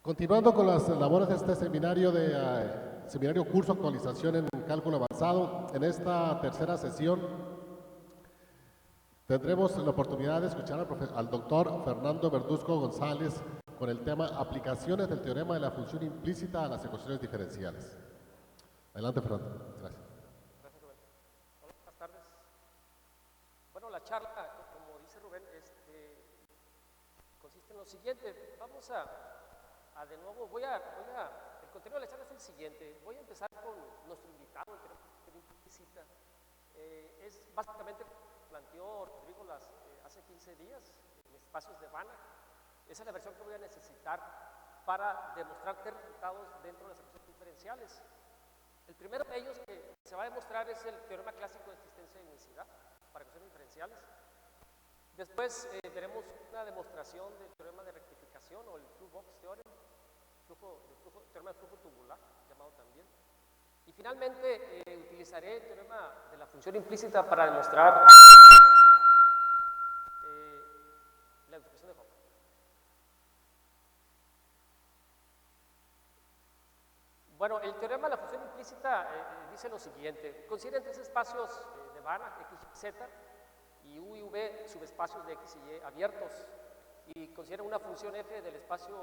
Continuando con las labores de este seminario seminario curso actualización en cálculo avanzado, en esta tercera sesión tendremos la oportunidad de escuchar al doctor Fernando Verduzco González con el tema aplicaciones del teorema de la función implícita a las ecuaciones diferenciales. Adelante, Fernando. Gracias. Gracias, Rubén. Hola, buenas tardes. Bueno, la charla, como dice Rubén, consiste en lo siguiente. Vamos de nuevo, el contenido de la charla es el siguiente. Voy a empezar con nuestro invitado, el teorema implícita. Es básicamente planteó Rodrigo hace 15 días en espacios de Banach. Esa es la versión que voy a necesitar para demostrar resultados dentro de las ecuaciones diferenciales. El primero de ellos que se va a demostrar es el teorema clásico de existencia de unicidad para ecuaciones diferenciales. Después veremos una demostración del teorema de rectificación o el flux box theorem, teorema de flujo tubular, llamado también. Y finalmente utilizaré el teorema de la función implícita para demostrar la expresión de Hopf. Bueno, el teorema de la función implícita dice lo siguiente. Consideren tres espacios de Banach, X, Y, Z, y U y V subespacios de X y Y abiertos. Y consideren una función f del espacio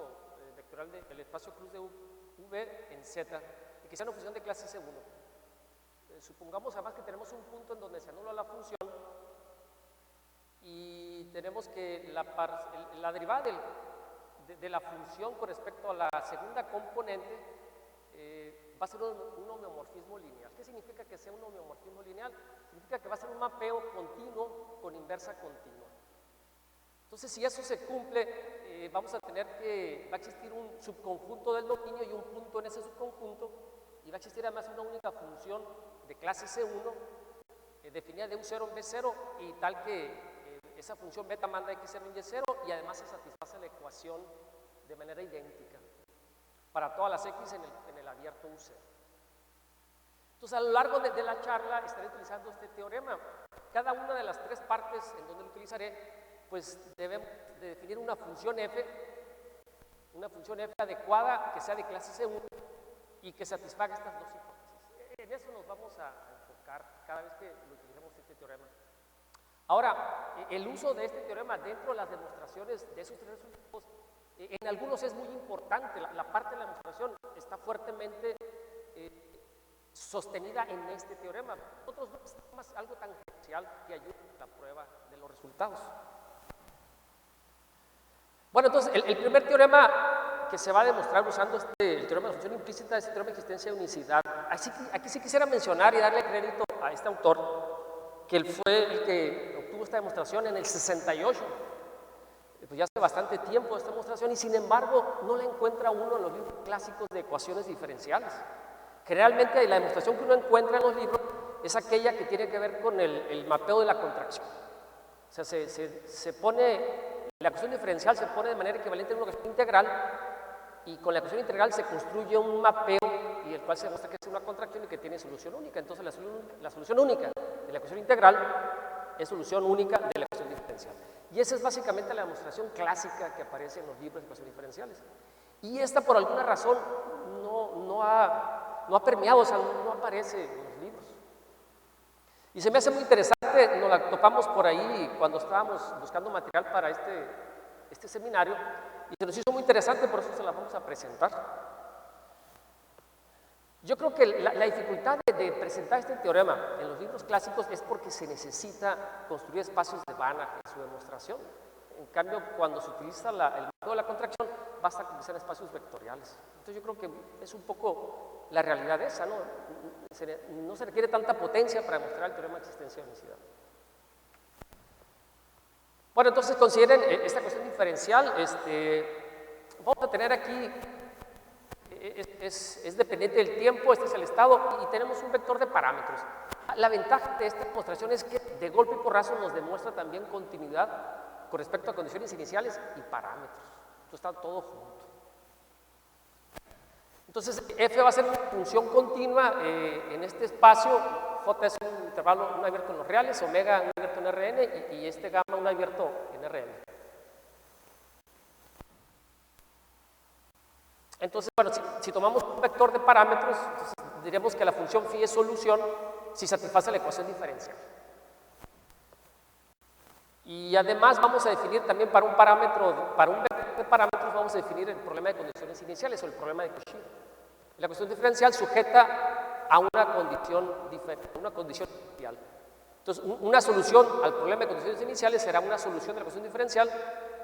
vectorial del espacio cruz de V en Z, y que sea una función de clase C1. Supongamos además que tenemos un punto en donde se anula la función y tenemos que la derivada de la función con respecto a la segunda componente va a ser un homeomorfismo lineal. ¿Qué significa que sea un homeomorfismo lineal? Significa que va a ser un mapeo continuo con inversa continua. Entonces, si eso se cumple, vamos a tener que va a existir un subconjunto del dominio y un punto en ese subconjunto, y va a existir además una única función de clase C1 definida de U0 en B0 y tal que esa función beta manda X0 en Y0 y además se satisface la ecuación de manera idéntica para todas las X en el abierto U0. Entonces, a lo largo de la charla estaré utilizando este teorema. Cada una de las tres partes en donde lo utilizaré, pues debemos de definir una función f adecuada que sea de clase C1 y que satisfaga estas dos hipótesis. En eso nos vamos a enfocar cada vez que lo utilicemos este teorema. Ahora, el uso de este teorema dentro de las demostraciones de esos tres resultados, en algunos es muy importante. La parte de la demostración está fuertemente sostenida en este teorema. Otros no es más algo tangencial que ayude a la prueba de los resultados. Bueno, entonces, el primer teorema que se va a demostrar usando el teorema de función implícita es el teorema de existencia de unicidad. Aquí sí quisiera mencionar y darle crédito a este autor, que él fue el que obtuvo esta demostración en el 68. Pues ya hace bastante tiempo esta demostración y sin embargo no la encuentra uno en los libros clásicos de ecuaciones diferenciales. Generalmente la demostración que uno encuentra en los libros es aquella que tiene que ver con el mapeo de la contracción. O sea, la ecuación diferencial se pone de manera equivalente a una ecuación integral y con la ecuación integral se construye un mapeo y el cual se demuestra que es una contracción y que tiene solución única. Entonces la solución única de la ecuación integral es solución única de la ecuación diferencial. Y esa es básicamente la demostración clásica que aparece en los libros de ecuaciones diferenciales. Y esta por alguna razón no ha permeado, o sea, no aparece en los libros. Y se me hace muy interesante, nos la topamos por ahí cuando estábamos buscando material para este seminario, y se nos hizo muy interesante, por eso se la vamos a presentar. Yo creo que la dificultad de presentar este teorema en los libros clásicos es porque se necesita construir espacios de Banach en su demostración. En cambio, cuando se utiliza el mapeo de la contracción, basta con que sean espacios vectoriales. Entonces yo creo que es un poco la realidad esa, ¿no? No se requiere tanta potencia para demostrar el teorema de existencia de unicidad. Bueno, entonces consideren esta cuestión diferencial. Vamos a tener aquí, es dependiente del tiempo, este es el estado, y tenemos un vector de parámetros. La ventaja de esta demostración es que de golpe y porrazo nos demuestra también continuidad con respecto a condiciones iniciales y parámetros. Esto está todo junto. Entonces, f va a ser una función continua en este espacio. J es un intervalo no abierto en los reales, omega un abierto en Rn y este gamma un abierto en Rn. Entonces, bueno, si tomamos un vector de parámetros, entonces diremos que la función phi es solución si satisface la ecuación diferencial. Y además vamos a definir también para un vector de parámetros, vamos a definir el problema de condiciones iniciales o el problema de Cauchy. La cuestión diferencial sujeta a una condición diferente, una condición inicial. Entonces, una solución al problema de condiciones iniciales será una solución de la cuestión diferencial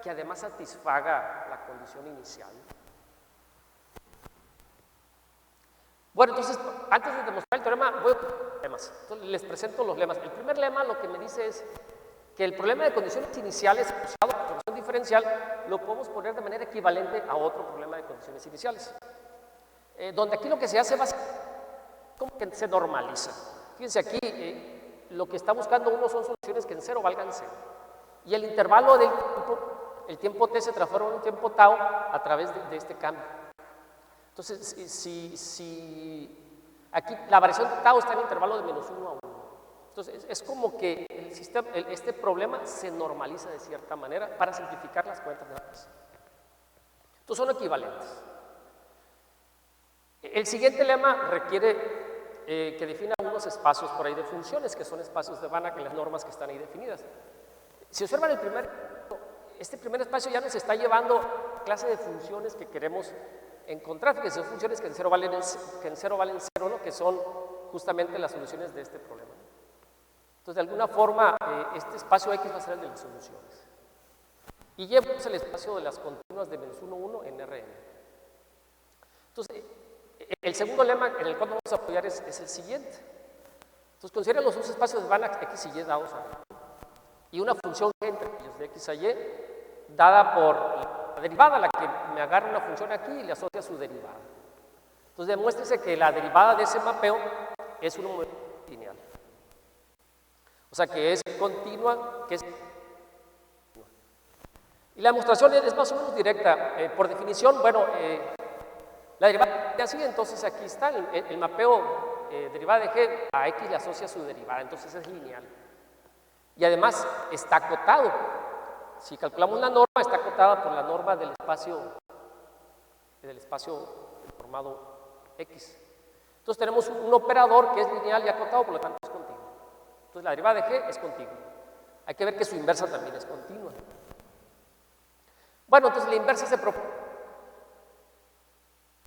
que además satisfaga la condición inicial. Bueno, entonces, antes de demostrar el teorema, voy a los lemas. Entonces, les presento los lemas. El primer lema lo que me dice es que el problema de condiciones iniciales asociado a la cuestión diferencial lo podemos poner de manera equivalente a otro problema de condiciones iniciales. Donde aquí lo que se hace básicamente como que se normaliza. Fíjense aquí, lo que está buscando uno son soluciones que en cero valgan cero. Y el intervalo del tiempo, el tiempo t se transforma en un tiempo tau a través de este cambio. Entonces, si aquí la variación de tau está en el intervalo de menos 1 a 1. Entonces, es como que el sistema, este problema se normaliza de cierta manera para simplificar las cuentas nada más. Entonces, son equivalentes. El siguiente lema requiere que defina unos espacios por ahí de funciones, que son espacios de Banach en las normas que están ahí definidas. Si observan este primer espacio ya nos está llevando clase de funciones que queremos encontrar, que son funciones que en cero valen cero, ¿no? Que son justamente las soluciones de este problema. Entonces, de alguna forma, este espacio X va a ser el de las soluciones. Y llevamos el espacio de las continuas de menos 1, 1 en Rn. Entonces, el segundo lema en el cual vamos a apoyar es el siguiente. Entonces, consideren los dos espacios de Banach X y Y dados a y una función G entre ellos de X a Y dada por la derivada, la que me agarra una función aquí y le asocia su derivada. Entonces, demuéstrese que la derivada de ese mapeo es un número lineal. O sea, que es continua, Y la demostración es más o menos directa. Por definición, bueno, la derivada es así, entonces aquí está el mapeo derivada de G a X le asocia su derivada, entonces es lineal. Y además está acotado. Si calculamos la norma, está acotada por la norma del espacio formado X. Entonces tenemos un operador que es lineal y acotado, por lo tanto es continuo. Entonces la derivada de G es continua. Hay que ver que su inversa también es continua. Bueno, entonces la inversa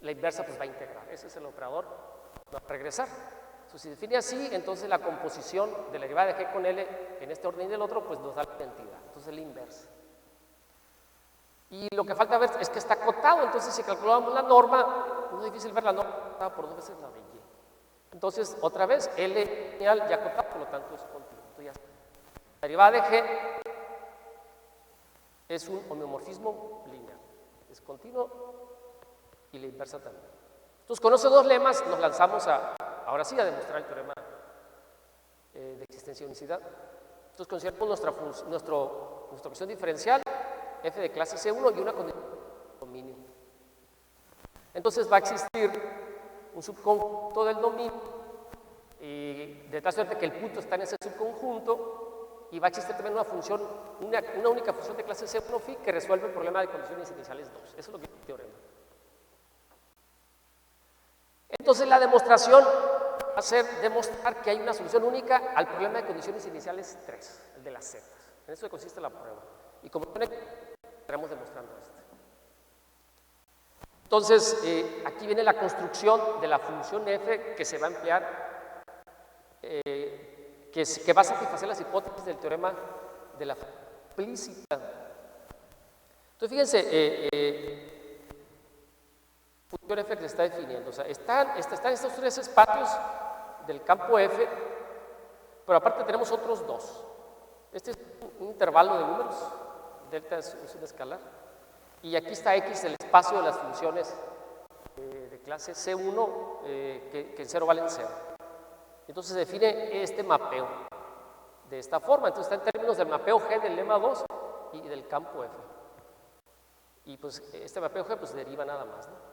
la inversa pues va a integrar. Ese es el operador, va a regresar. Entonces, si define así, entonces la composición de la derivada de G con L en este orden y del otro, pues nos da la identidad. Entonces es la inversa. Y lo que falta ver es que está acotado, entonces si calculamos la norma, no es difícil ver la norma acotada por dos veces la de Y. Entonces, otra vez, L lineal ya acotado, por lo tanto es continuo. Entonces, ya está. La derivada de G es un homeomorfismo lineal. Es continuo y la inversa también. Entonces, con esos dos lemas nos lanzamos ahora sí a demostrar el teorema de existencia de unicidad. Entonces, consideramos nuestra cuestión diferencial, f de clase C1 y una condición de dominio. Entonces, va a existir un subconjunto del dominio, de tal suerte que el punto está en ese subconjunto, y va a existir también una función, una única función de clase C1 phi que resuelve el problema de condiciones iniciales 2. Eso es lo que es el teorema. Entonces, la demostración va a ser demostrar que hay una solución única al problema de condiciones iniciales 3, el de las zetas. En eso consiste la prueba. Y como estaremos demostrando esto. Entonces, aquí viene la construcción de la función f que se va a emplear, que va a satisfacer las hipótesis del teorema de la implícita. Entonces, fíjense, función f que se está definiendo. O sea, están estos tres espacios del campo f, pero aparte tenemos otros dos. Este es un intervalo de números, delta es un escalar, y aquí está x, el espacio de las funciones de clase C1 que en cero valen cero. Entonces se define este mapeo de esta forma. Entonces está en términos del mapeo G del lema 2 y del campo f. Y pues este mapeo G pues deriva nada más, ¿no?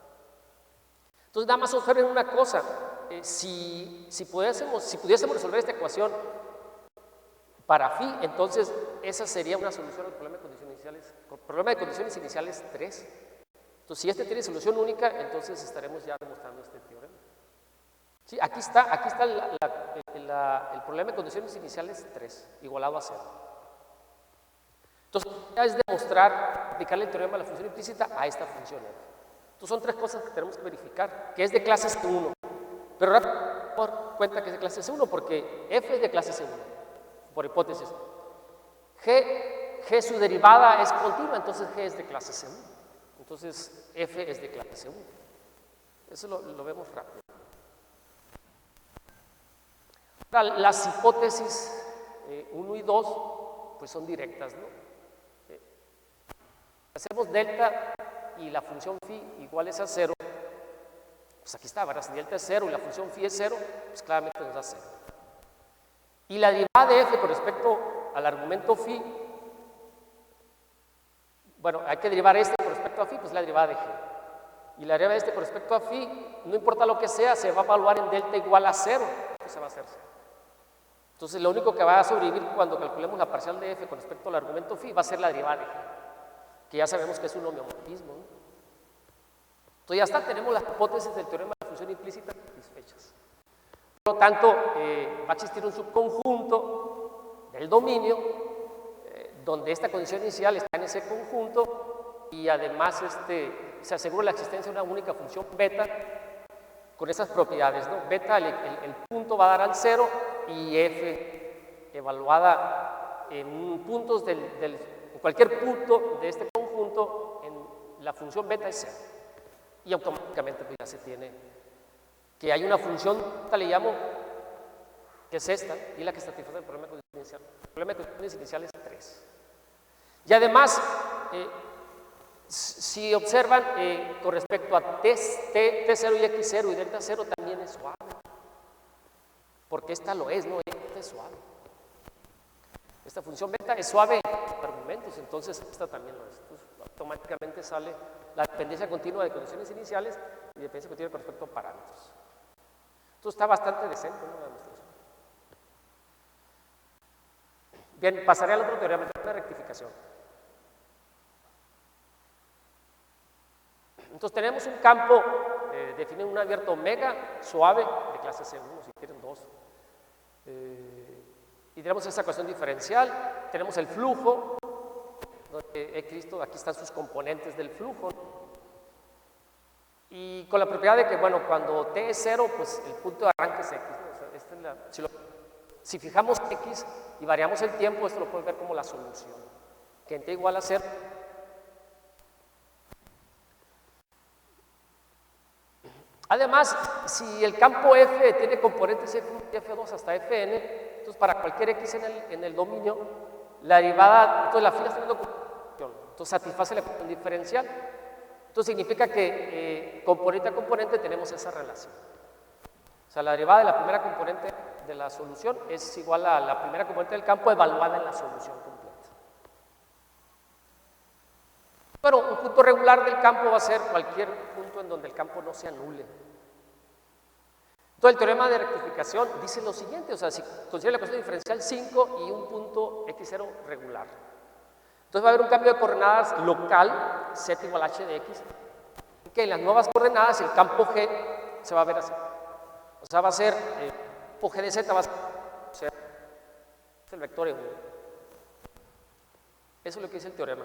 Entonces, nada más observen una cosa, si pudiésemos resolver esta ecuación para phi, entonces esa sería una solución al problema de condiciones iniciales 3. Entonces, si este tiene solución única, entonces estaremos ya demostrando este teorema. Sí, aquí está el problema de condiciones iniciales 3, igualado a 0. Entonces, ya es demostrar, aplicarle el teorema de la función implícita a esta función f. Entonces, son 3 cosas que tenemos que verificar, que es de clase C1. Pero ahora por cuenta que es de clase C1, porque f es de clase C1, por hipótesis. G su derivada es continua, entonces G es de clase C1. Entonces, f es de clase C1. Eso lo vemos rápido. Ahora, las hipótesis 1 y 2 pues son directas, ¿no? Hacemos delta y la función phi igual es a 0, pues aquí está, ¿verdad? Si delta es 0 y la función phi es 0, pues claramente nos da 0. Y la derivada de f con respecto al argumento phi, bueno, hay que derivar este con respecto a phi, pues la derivada de g. Y la derivada de este con respecto a phi, no importa lo que sea, se va a evaluar en delta igual a 0, entonces va a ser 0. Entonces, lo único que va a sobrevivir cuando calculemos la parcial de f con respecto al argumento phi va a ser la derivada de g, que ya sabemos que es un homeomorfismo, ¿no? Entonces, ya está, tenemos las hipótesis del teorema de la función implícita satisfechas. Por lo tanto, va a existir un subconjunto del dominio donde esta condición inicial está en ese conjunto y además se asegura la existencia de una única función beta con esas propiedades, ¿no? Beta, el punto va a dar al 0 y f evaluada en puntos en cualquier punto de este conjunto, en la función beta es 0. Y automáticamente pues, ya se tiene que hay una función, le llamo, que es esta, y la que satisface el problema de condiciones iniciales. El problema de condiciones iniciales es 3. Y además, si observan, con respecto a T0 y X0 y delta 0 también es suave. Porque esta lo es, ¿no? Esta es suave. Esta función beta es suave en argumentos, entonces esta también lo es. Entonces, automáticamente sale la dependencia continua de condiciones iniciales y dependencia continua con respecto a parámetros. Entonces está bastante decente, ¿no? La demostración. Bien, pasaré al otro teorema de rectificación. Entonces tenemos un campo definido un abierto omega suave de clase C1, si quieren 2. Y tenemos esa ecuación diferencial, tenemos el flujo, donde aquí están sus componentes del flujo. Y con la propiedad de que, bueno, cuando t es 0, pues el punto de arranque es x, ¿no? O sea, si fijamos x y variamos el tiempo, esto lo puedes ver como la solución, que en t igual a 0. Además, si el campo F tiene componentes F1 y F2 hasta Fn, entonces para cualquier x en el dominio, la derivada, entonces la fila está teniendo composición, entonces satisface la ecuación diferencial. Entonces significa que componente a componente tenemos esa relación. O sea, la derivada de la primera componente de la solución es igual a la primera componente del campo evaluada en la solución completa. Pero un punto regular del campo va a ser cualquier punto en donde el campo no se anule. Entonces el teorema de rectificación dice lo siguiente, o sea, si considera la ecuación diferencial 5 y un punto x0 regular. Entonces va a haber un cambio de coordenadas local, z igual a h de x, que en las nuevas coordenadas el campo G se va a ver así. O sea, va a ser, el campo G de z va a ser el vector E1. Eso es lo que dice el teorema.